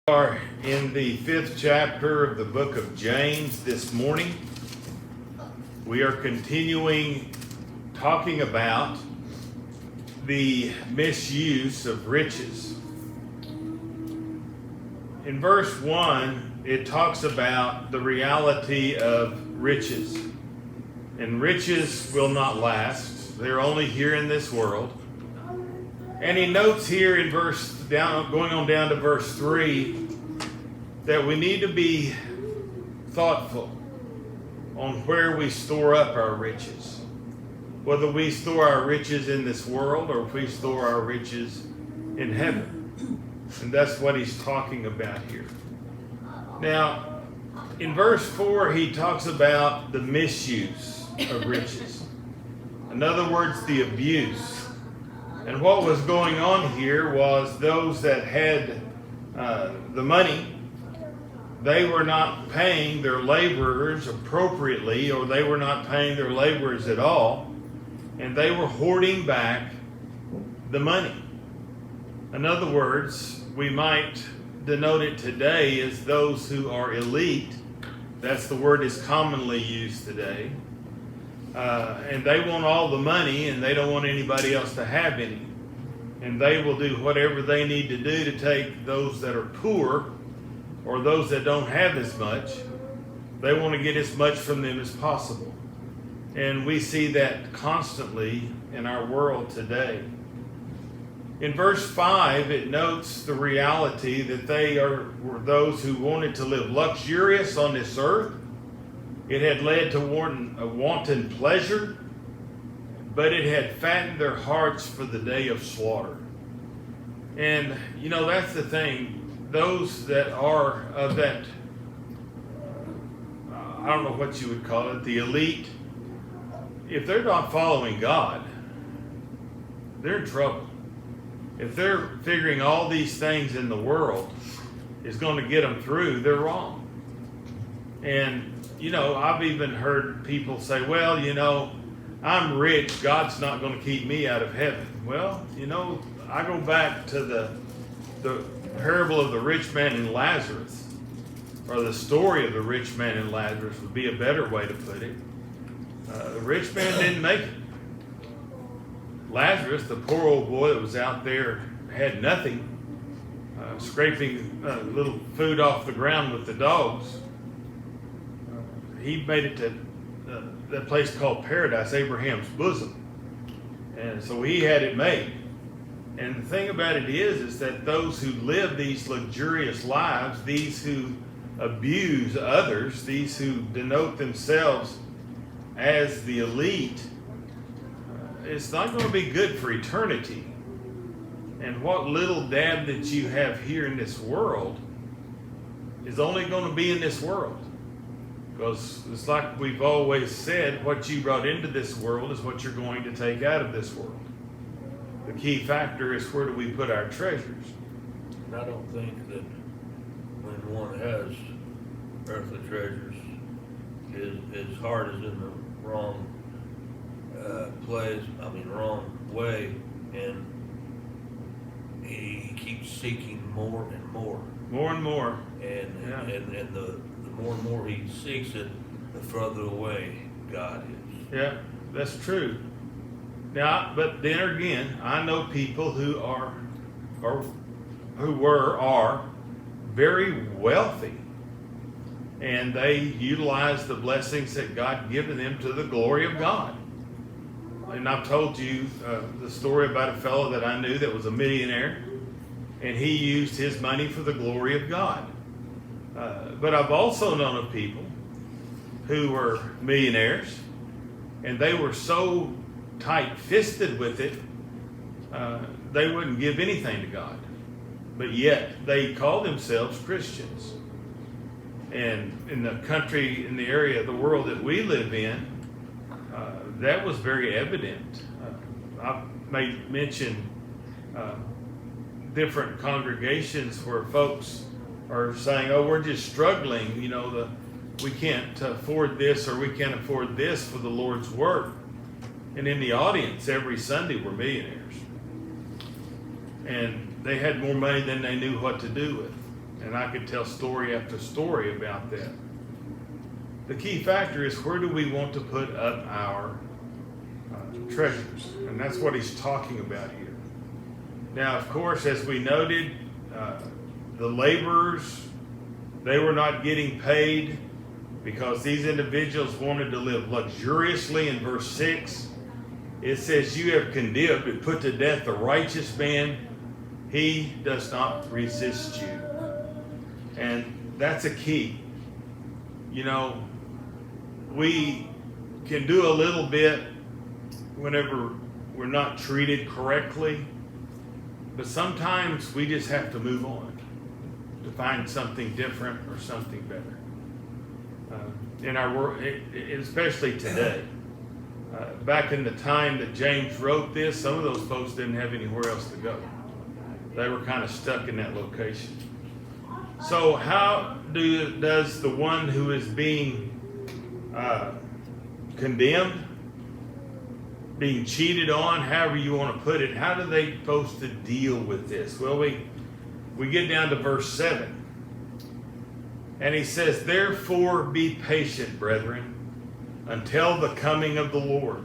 Are in the 5th chapter of the book of James this morning. We are continuing talking about the misuse of riches. In verse 1, it talks about the reality of riches. And riches will not last. They're only here in this world. And he notes here in going on down to verse 3, that we need to be thoughtful on where we store up our riches. Whether we store our riches in this world or if we store our riches in heaven. And that's what he's talking about here. Now, in verse 4, he talks about the misuse of riches. In other words, the abuse. And what was going on here was those that had the money, they were not paying their laborers appropriately, or they were not paying their laborers at all, and they were hoarding back the money. In other words, we might denote it today as those who are elite. That's the word is commonly used today. And they want all the money, and they don't want anybody else to have any. And they will do whatever they need to do to take those that are poor or those that don't have as much. They want to get as much from them as possible. And we see that constantly in our world today. In verse 5, it notes the reality that they were those who wanted to live luxurious on this earth. It had led to wanton pleasure, but it had fattened their hearts for the day of slaughter. And, that's the thing. Those that are of that, I don't know what you would call it, the elite, if they're not following God, they're in trouble. If they're figuring all these things in the world is going to get them through, they're wrong. And, I've even heard people say, well, I'm rich. God's not going to keep me out of heaven. Well, I go back to the parable of the rich man and Lazarus, or the story of the rich man and Lazarus would be a better way to put it. The rich man didn't make it. Lazarus, the poor old boy that was out there, had nothing, scraping a little food off the ground with the dogs. He made it to that place called paradise, Abraham's bosom. And so he had it made. And the thing about it is that those who live these luxurious lives, these who abuse others, these who denote themselves as the elite, it's not going to be good for eternity. And what little dab that you have here in this world is only going to be in this world. Because it's like we've always said, what you brought into this world is what you're going to take out of this world. The key factor is, where do we put our treasures? And I don't think that when one has earthly treasures, his heart is in the wrong wrong way, and he keeps seeking more and more. More and more. And the more and more he seeks it, the further away God is. Yeah, that's true. Now, but then again, I know people who are very wealthy, and they utilize the blessings that God given them to the glory of God. And I've told you the story about a fellow that I knew that was a millionaire, and he used his money for the glory of God. But I've also known of people who were millionaires, and they were so tight-fisted with it, they wouldn't give anything to God. But yet, they called themselves Christians. And in the country, in the area of the world that we live in, that was very evident. I may mention different congregations where folks are saying, oh, we're just struggling, we can't afford this or we can't afford this for the Lord's work. And in the audience every Sunday were millionaires. And they had more money than they knew what to do with. And I could tell story after story about that. The key factor is, where do we want to put up our treasures? And that's what he's talking about here. Now, of course, as we noted, the laborers, they were not getting paid because these individuals wanted to live luxuriously. In verse 6, it says, you have condemned and put to death the righteous man. He does not resist you. And that's a key. You know, we can do a little bit whenever we're not treated correctly, but sometimes we just have to move on to find something different or something better. In our world, especially today. Back in the time that James wrote this, some of those folks didn't have anywhere else to go. They were kind of stuck in that location. So how does the one who is being condemned, being cheated on, however you want to put it, how do they supposed to deal with this? Well, we get down to verse 7. And he says, therefore be patient, brethren, until the coming of the Lord.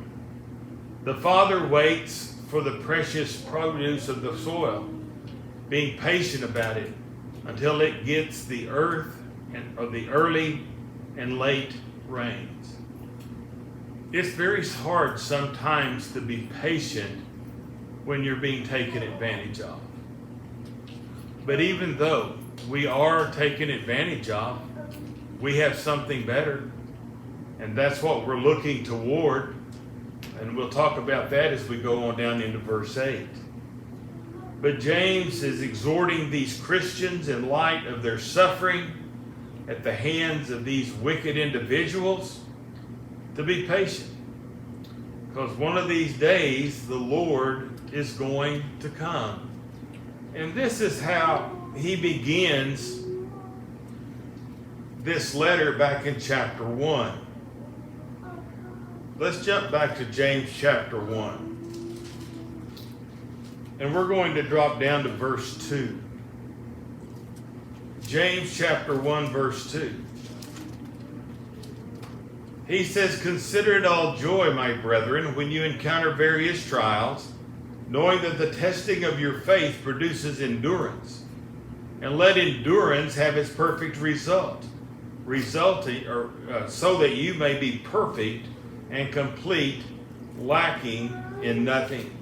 The Father waits for the precious produce of the soil, being patient about it until it gets the earth or the early and late rains. It's very hard sometimes to be patient when you're being taken advantage of. But even though we are taken advantage of, we have something better, and that's what we're looking toward. And we'll talk about that as we go on down into verse 8. But James is exhorting these Christians in light of their suffering at the hands of these wicked individuals to be patient. Because one of these days the Lord is going to come. And this is how he begins this letter back in chapter 1. Let's jump back to James chapter 1. And we're going to drop down to verse 2. James chapter 1 verse 2. He says, consider it all joy, my brethren, when you encounter various trials, knowing that the testing of your faith produces endurance. And let endurance have its perfect result, so that you may be perfect and complete, lacking in nothing.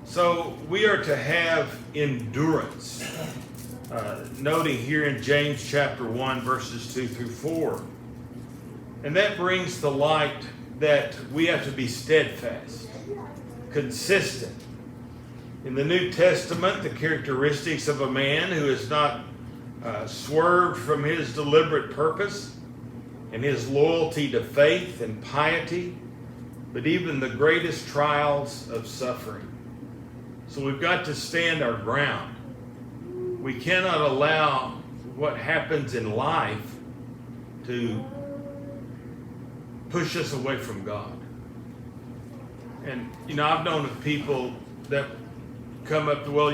So we are to have endurance. Noting here in James chapter 1, verses 2 through 4. And that brings to light that we have to be steadfast, consistent. In the New Testament, the characteristics of a man who is not swerved from his deliberate purpose and his loyalty to faith and piety, but even the greatest trials of suffering. So we've got to stand our ground. We cannot allow what happens in life to push us away from God. And, I've known of people that come up to, well,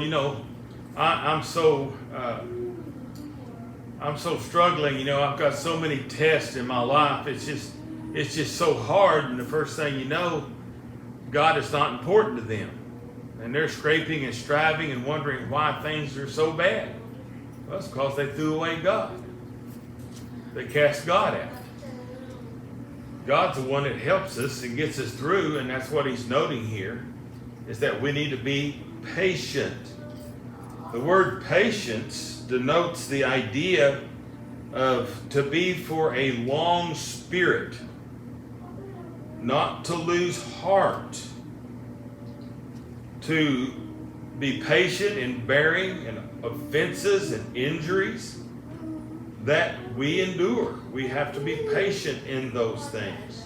I'm so struggling, I've got so many tests in my life. It's just so hard. And the first thing you know, God is not important to them. And they're scraping and striving and wondering why things are so bad. Well, it's because they threw away God. They cast God out. God's the one that helps us and gets us through, and that's what he's noting here, is that we need to be patient. The word patience denotes the idea of to be for a long spirit, not to lose heart, to be patient in bearing and offenses and injuries that we endure. We have to be patient in those things.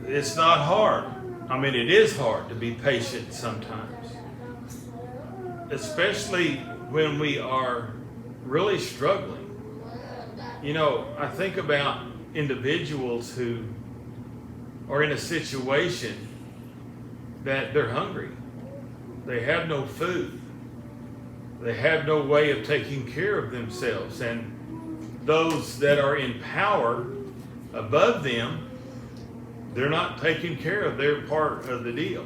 It's not hard. It is hard to be patient sometimes, especially when we are really struggling. I think about individuals who are in a situation that they're hungry. They have no food. They have no way of taking care of themselves. And those that are in power above them, they're not taking care of their part of the deal.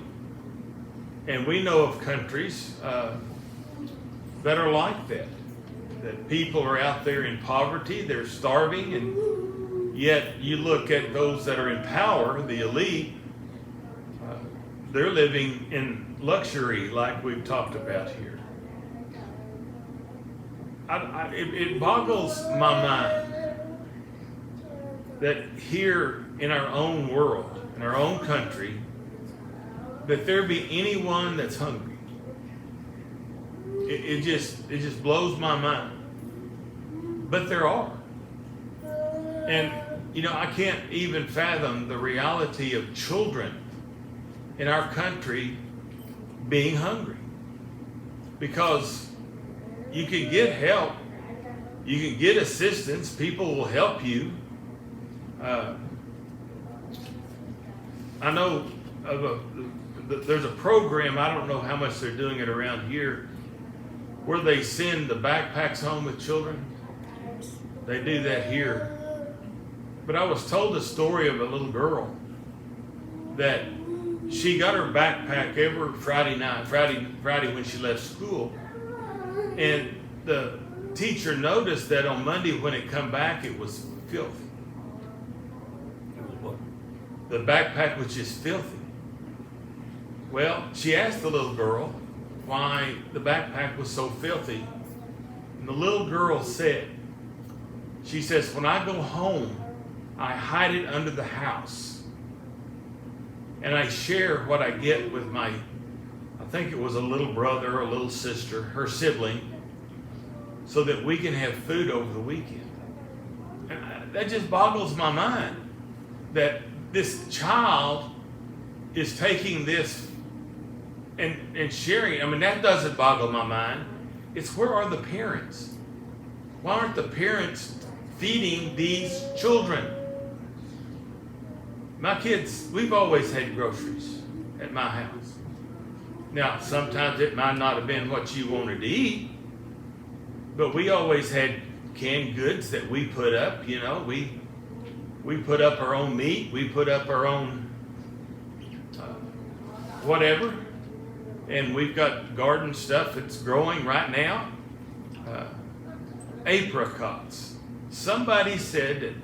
And we know of countries that are like that. That people are out there in poverty, they're starving, and yet you look at those that are in power, the elite, they're living in luxury like we've talked about here. It boggles my mind that here in our own world, in our own country, that there be anyone that's hungry. It just blows my mind. But there are. And, I can't even fathom the reality of children in our country being hungry. Because you can get help, you can get assistance, people will help you. I know there's a program, I don't know how much they're doing it around here, where they send the backpacks home with children. They do that here. But I was told a story of a little girl that she got her backpack every Friday night, Friday when she left school. And the teacher noticed that on Monday when it come back, it was filthy. It was what? The backpack was just filthy. Well, she asked the little girl why the backpack was so filthy. And the little girl said, she says, when I go home, I hide it under the house. And I share what I get with my, I think it was a little brother or a little sister, her sibling, so that we can have food over the weekend. And that just boggles my mind that this child is taking this and sharing. I mean, that doesn't boggle my mind. It's where are the parents? Why aren't the parents feeding these children? My kids, we've always had groceries at my house. Now, sometimes it might not have been what you wanted to eat, but we always had canned goods that we put up. We put up our own meat, we put up our own whatever, and we've got garden stuff that's growing right now. Apricots. Somebody said that,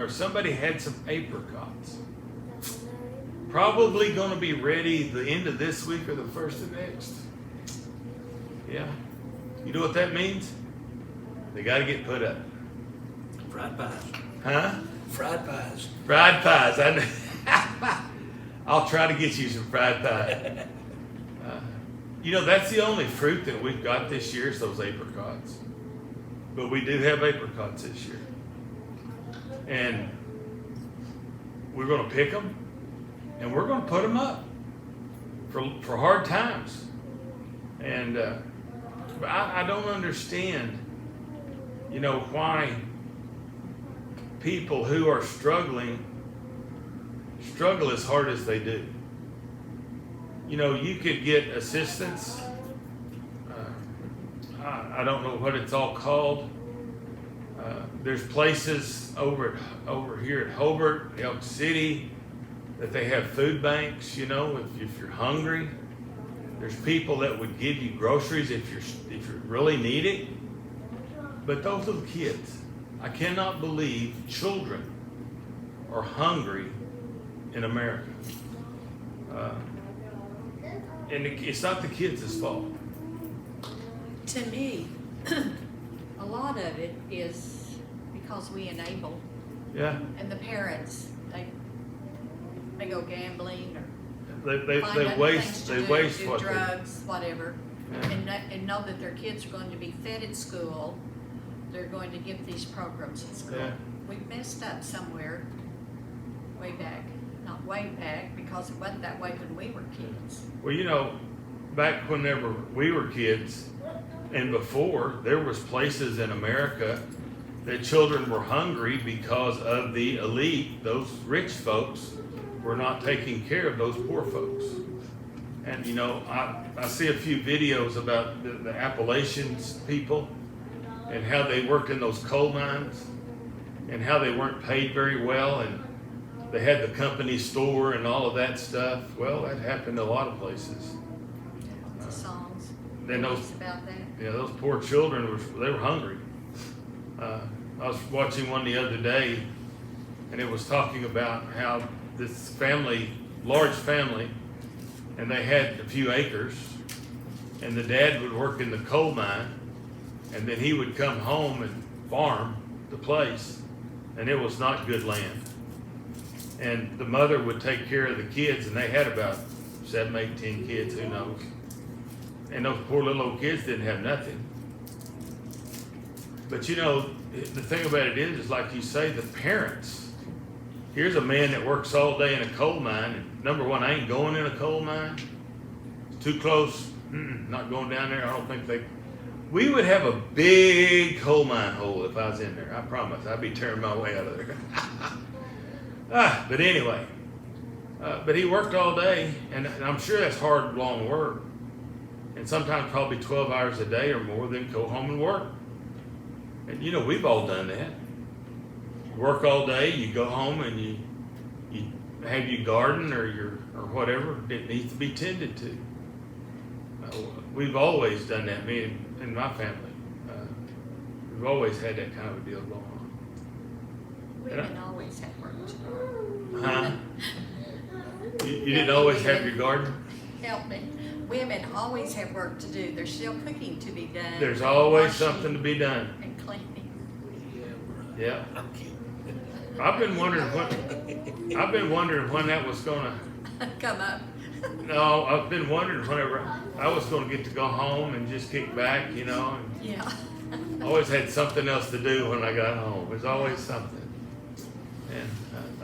or somebody had some apricots. Probably going to be ready the end of this week or the first of next. Yeah. You know what that means? They got to get put up. Fried pies. Huh? Fried pies. Fried pies. I'll try to get you some fried pie. That's the only fruit that we've got this year is those apricots. But we do have apricots this year. And we're going to pick them and we're going to put them up for hard times. And I don't understand, why people who are struggling struggle as hard as they do. You could get assistance. I don't know what it's all called. There's places over here at Hobart, Elk City, that they have food banks. If you're hungry, there's people that would give you groceries if you really need it. But those little kids, I cannot believe children are hungry in America. And it's not the kids' fault. To me, a lot of it is because we enable. Yeah. And the parents, they go gambling or They find other waste things to waste do what they- drugs, whatever, Yeah. and know that their kids are going to be fed at school. They're going to get these programs at school. Yeah. We messed up somewhere way back. Not way back, because it wasn't that way when we were kids. Well, back whenever we were kids and before, there was places in America that children were hungry because of the elite. Those rich folks were not taking care of those poor folks. And you know, I see a few videos about the Appalachians people and how they worked in those coal mines and how they weren't paid very well, and they had the company store and all of that stuff. Well, that happened in a lot of places. The songs. Then those, About that. yeah, those poor children they were hungry. I was watching one the other day, and it was talking about how this family, large family, and they had a few acres, and the dad would work in the coal mine, and then he would come home and farm the place, and it was not good land. And the mother would take care of the kids, and they had about 7, 8, 10 kids, who knows. And those poor little old kids didn't have nothing. But you know, the thing about it is like you say, the parents. Here's a man that works all day in a coal mine, and number one, I ain't going in a coal mine. It's too close. Not going down there. I don't think we would have a big coal mine hole if I was in there. I promise. I'd be tearing my way out of there. But anyway, but he worked all day, and I'm sure that's hard, long work. And sometimes probably 12 hours a day or more, then go home and work. And you know, we've all done that. Work all day, you go home and you have your garden or whatever that needs to be tended to. We've always done that, me and my family. We've always had that kind of a deal going on. Women always have work to do. Huh? You didn't always have your garden? Help me. Women always have work to do. There's still cooking to be done. There's always washing something to be done. and cleaning. Yeah. I'm kidding. I've been wondering when that was gonna. Come up. No, I've been wondering whenever I was gonna get to go home and just kick back, you know. Yeah. I always had something else to do when I got home. There's always something. And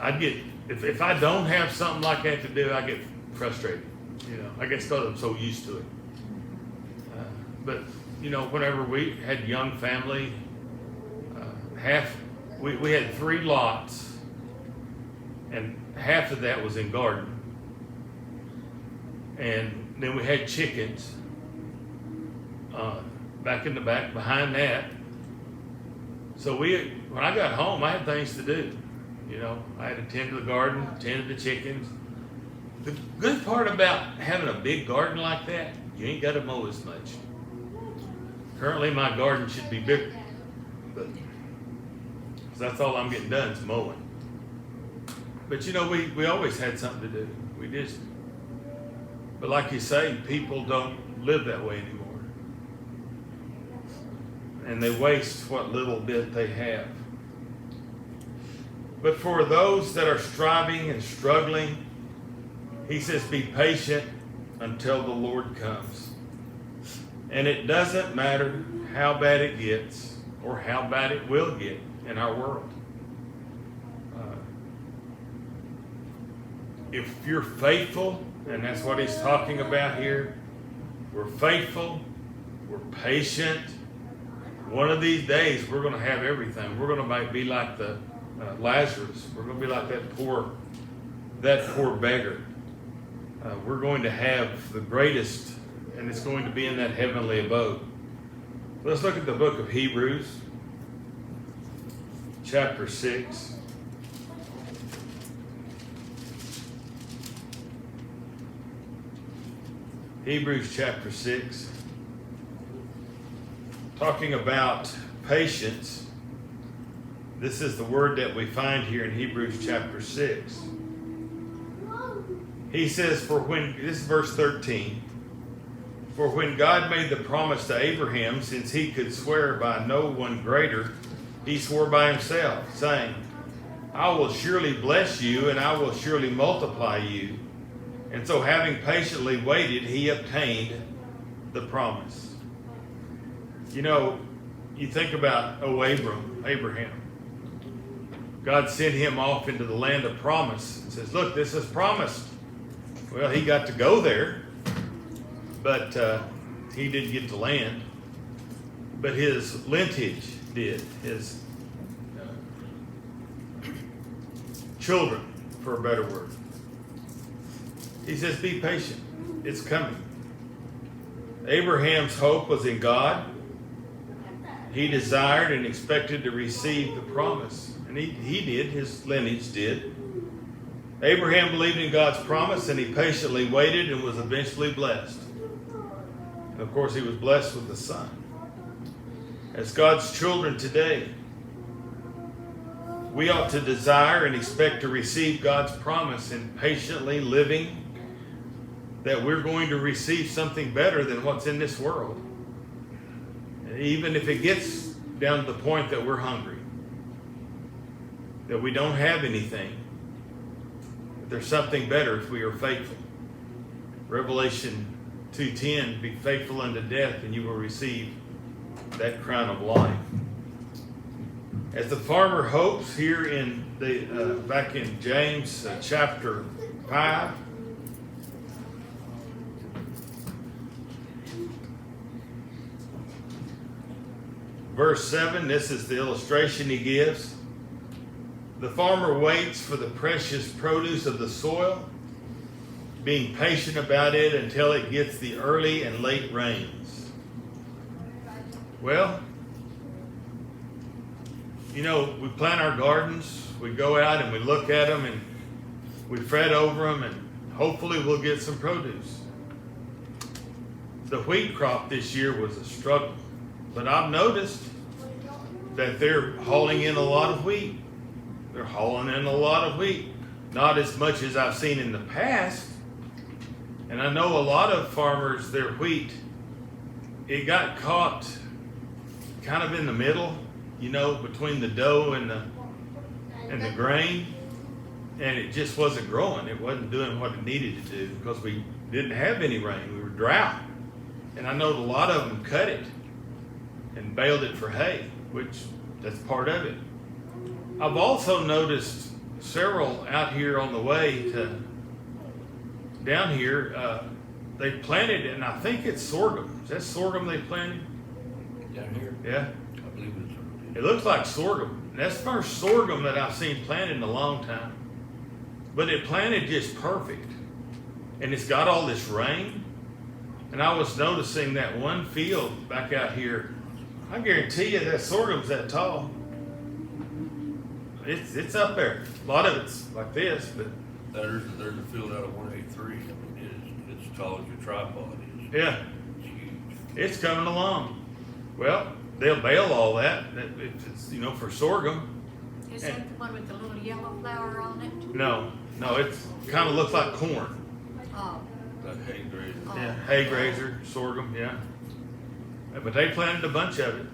I'd get, if I don't have something like that to do, I get frustrated. You know, I guess because I'm so used to it. But, you know, whenever we had young family, we had 3 lots, and half of that was in garden. And then we had chickens back in the back behind that. So when I got home, I had things to do. You know, I had to tend to the garden, tend to the chickens. The good part about having a big garden like that, you ain't got to mow as much. Currently, my garden should be bigger, but that's all I'm getting done is mowing. But you know, we always had something to do. We just, but like you say, people don't live that way anymore. And they waste what little bit they have. But for those that are striving and struggling, he says, be patient until the Lord comes. And it doesn't matter how bad it gets or how bad it will get in our world. If you're faithful, and that's what he's talking about here, we're faithful, we're patient. One of these days, we're going to have everything. We're going to be like the Lazarus. We're going to be like that poor beggar. We're going to have the greatest, and it's going to be in that heavenly abode. Let's look at the book of Hebrews, chapter 6. Hebrews chapter 6. Talking about patience. This is the word that we find here in Hebrews chapter 6. He says, this is verse 13. For when God made the promise to Abraham, since he could swear by no one greater, he swore by himself, saying, I will surely bless you, and I will surely multiply you. And so having patiently waited, he obtained the promise. You know, you think about, Abraham. God sent him off into the land of promise and says, look, this is promised. Well, he got to go there, but he didn't get to land. But his lineage did, his children, for a better word. He says, be patient. it's coming. Abraham's hope was in God. He desired and expected to receive the promise. And he did, his lineage did. Abraham believed in God's promise, and he patiently waited and was eventually blessed. And of course, he was blessed with a son. As God's children today, we ought to desire and expect to receive God's promise and patiently living that we're going to receive something better than what's in this world. Even if it gets down to the point that we're hungry, that we don't have anything, there's something better if we are faithful. Revelation 2:10, be faithful unto death and you will receive that crown of life. As the farmer hopes here in the back in James chapter 5, verse 7, this is the illustration he gives. The farmer waits for the precious produce of the soil, being patient about it until it gets the early and late rains. Well, you know, we plant our gardens, we go out and we look at them and we fret over them, and hopefully we'll get some produce. The wheat crop this year was a struggle, but I've noticed that they're hauling in a lot of wheat. They're hauling in a lot of wheat. Not as much as I've seen in the past. And I know a lot of farmers, their wheat, it got caught kind of in the middle, you know, between the dough and the grain. And it just wasn't growing. It wasn't doing what it needed to do because we didn't have any rain. We were drought. And I know a lot of them cut it and baled it for hay, which that's part of it. I've also noticed several out here on the way to down here, they planted, and I think it's sorghum. Is that sorghum they planted? Down here? Yeah. I believe it's sorghum. It looks like sorghum. And that's the first sorghum that I've seen planted in a long time. But it planted just perfect. And it's got all this rain. And I was noticing that one field back out here, I guarantee you that sorghum's that tall. It's up there. A lot of it's like this, but There's a field out of 183. I mean, it's as tall as your tripod is. yeah, It's huge. it's coming along. Well, they'll bale all that. It's, you know, for sorghum. Is that the one with the little yellow flower on it? No, it's kind of looks like corn. Oh, Like hay grader. Oh. Yeah, hay grazer, sorghum, yeah. But they planted a bunch of it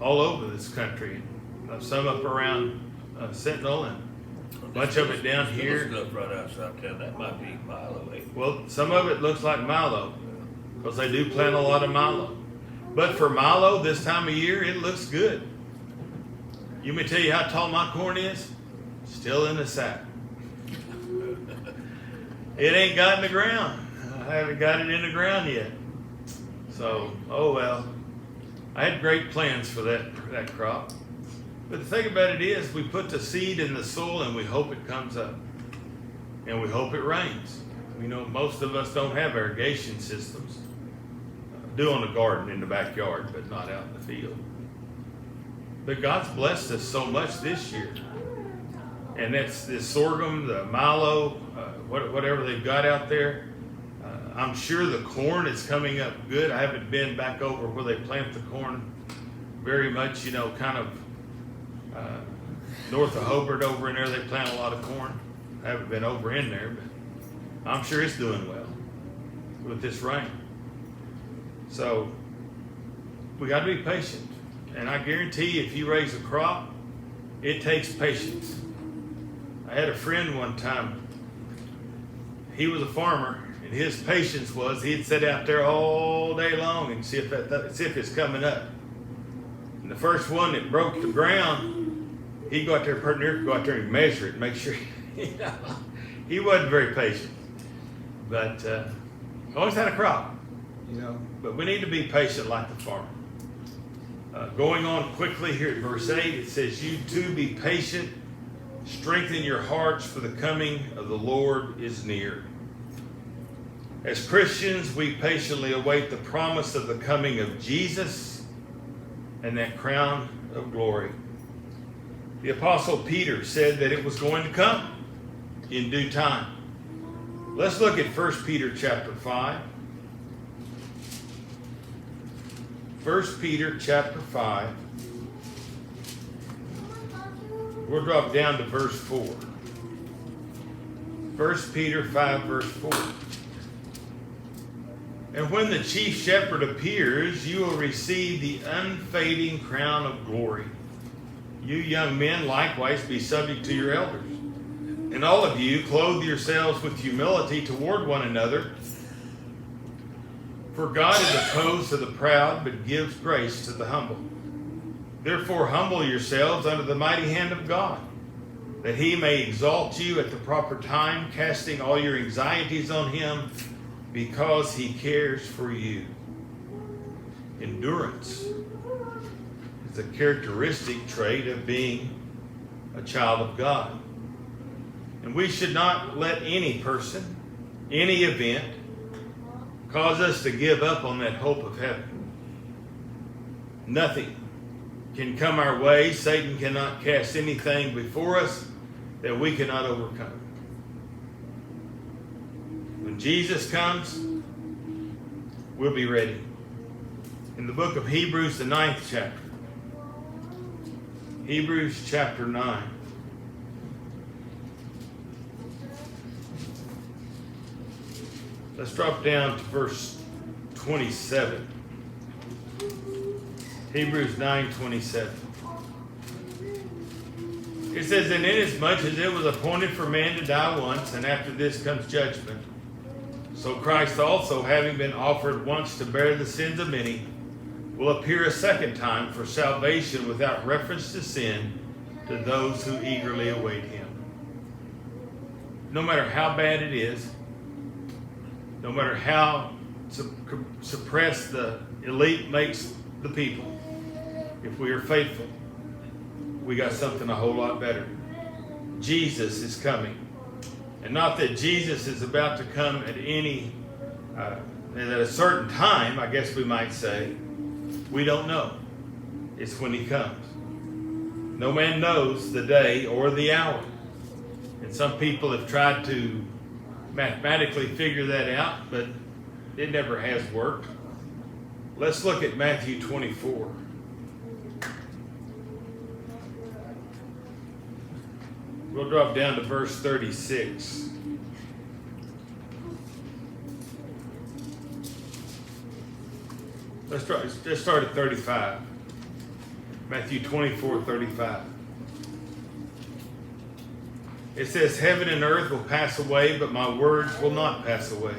all over this country. Some up around Sentinel and a bunch of it down This here. stuff right outside town, that might be Milo, eh? Well, some of it looks like Milo because they do plant a lot of Milo. But for Milo this time of year, it looks good. You may tell you how tall my corn is? Still in the sack. It ain't got in the ground. I haven't got it in the ground yet. So, oh well. I had great plans for that crop. But the thing about it is, we put the seed in the soil and we hope it comes up. And we hope it rains. You know, most of us don't have irrigation systems. Do on the garden in the backyard, but not out in the field. But God's blessed us so much this year. And that's this sorghum, the Milo, whatever they've got out there. I'm sure the corn is coming up good. I haven't been back over where they plant the corn very much, you know, kind of north of Hobart over in there. They plant a lot of corn. I haven't been over in there, but I'm sure it's doing well with this rain. So we got to be patient. And I guarantee you, if you raise a crop, it takes patience. I had a friend one time. He was a farmer, and his patience was he'd sit out there all day long and see if it's coming up. And the first one that broke the ground, he'd go out there, and measure it, and make sure. You know, he wasn't very patient, but always had a crop. You know, but we need to be patient like the farmer. Going on quickly here at verse 8, it says, "You too be patient, strengthen your hearts, for the coming of the Lord is near." As Christians, we patiently await the promise of the coming of Jesus and that crown of glory. The Apostle Peter said that it was going to come in due time. Let's look at 1 Peter chapter 5. 1 Peter chapter 5. We'll drop down to verse 4. 1 Peter 5, verse 4. And when the chief shepherd appears, you will receive the unfading crown of glory. You young men likewise be subject to your elders. And all of you clothe yourselves with humility toward one another. For God is opposed to the proud, but gives grace to the humble. Therefore humble yourselves under the mighty hand of God, that he may exalt you at the proper time, casting all your anxieties on him, because he cares for you. Endurance is a characteristic trait of being a child of God. And we should not let any person, any event, cause us to give up on that hope of heaven. Nothing can come our way. Satan cannot cast anything before us that we cannot overcome. When Jesus comes, we'll be ready. In the book of Hebrews, the 9th chapter. Hebrews chapter 9. Let's drop down to verse 27. Hebrews 9:27. It says, and inasmuch as it was appointed for man to die once, and after this comes judgment, so Christ also, having been offered once to bear the sins of many, will appear a second time for salvation without reference to sin to those who eagerly await him. No matter how bad it is, no matter how suppressed the elite makes the people, if we are faithful, we got something a whole lot better. Jesus is coming. And not that Jesus is about to come at at a certain time, I guess we might say. We don't know. It's when he comes. No man knows the day or the hour. And some people have tried to mathematically figure that out, but it never has worked. Let's look at Matthew 24. We'll drop down to verse 36. Let's start at 35. Matthew 24:35. It says, heaven and earth will pass away, but my words will not pass away.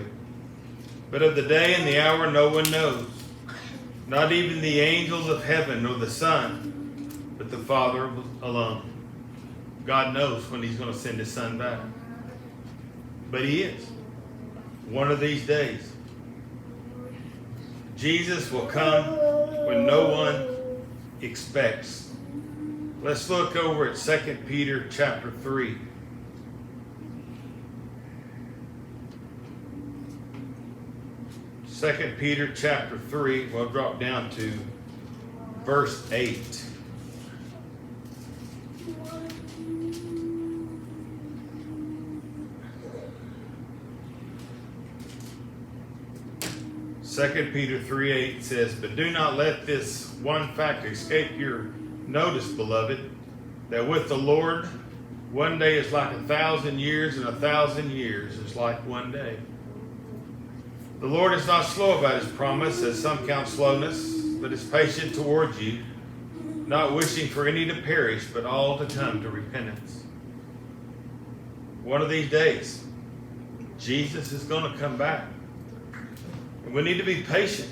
But of the day and the hour no one knows, not even the angels of heaven nor the Son, but the Father alone. God knows when he's going to send his Son back. But he is. One of these days. Jesus will come when no one expects. Let's look over at 2 Peter chapter 3. 2 Peter chapter 3, we'll drop down to verse 8. Second Peter 3:8 says, but do not let this one fact escape your notice, beloved, that with the Lord 1 day is like 1,000 years, and 1,000 years is like 1 day. The Lord is not slow about his promise, as some count slowness, but is patient towards you, not wishing for any to perish, but all to come to repentance. One of these days, Jesus is going to come back. And we need to be patient.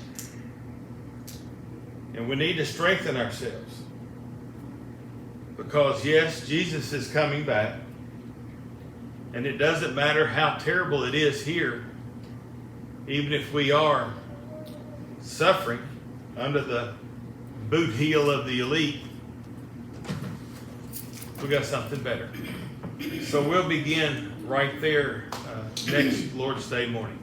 And we need to strengthen ourselves. Because yes, Jesus is coming back. And it doesn't matter how terrible it is here. Even if we are suffering under the boot heel of the elite, we got something better. So we'll begin right there next Lord's Day morning.